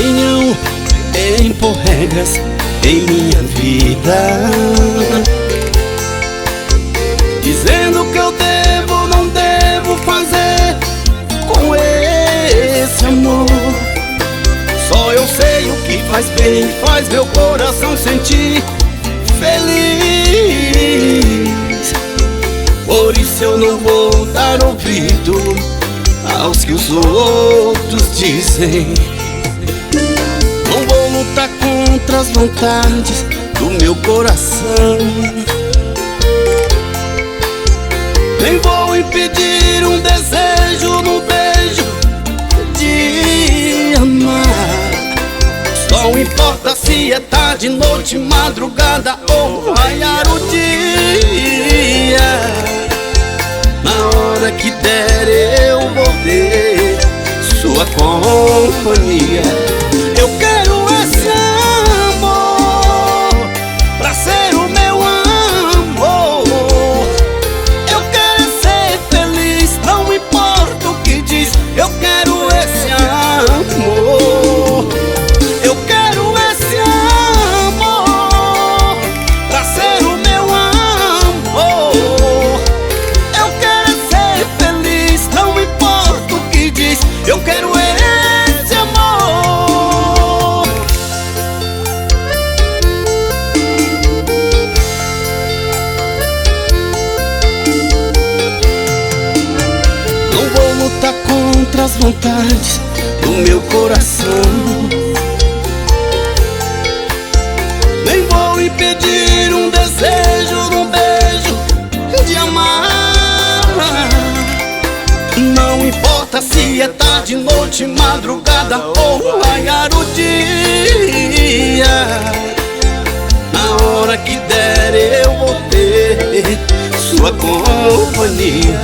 opinião em impor regras em minha vida, dizendo que eu devo ou não devo fazer com esse amor. Só eu sei o que faz bem e faz meu coração sentir feliz. Por isso eu não vou dar ouvido aos que os outros dizem. Não vou lutar contra as vontades do meu coração, nem vou impedir um desejo no beijo de amar. Não importa se é tarde, noite, madrugada ou raiar o dia. Na hora que der eu vou ter sua companhia. Eu quero esse amor pra ser o meu amor. Eu quero ser feliz, não importa o que diz. Eu quero esse amor. Eu quero esse amor pra ser o meu amor. Eu quero ser feliz, não importa o que diz. Eu quero esse amor. Não vou lutar contra as vontades do meu coração, nem vou impedir um desejo num beijo de amar. Não importa se é tarde, noite, madrugada ou raiar o dia. Na hora que der eu vou ter sua companhia.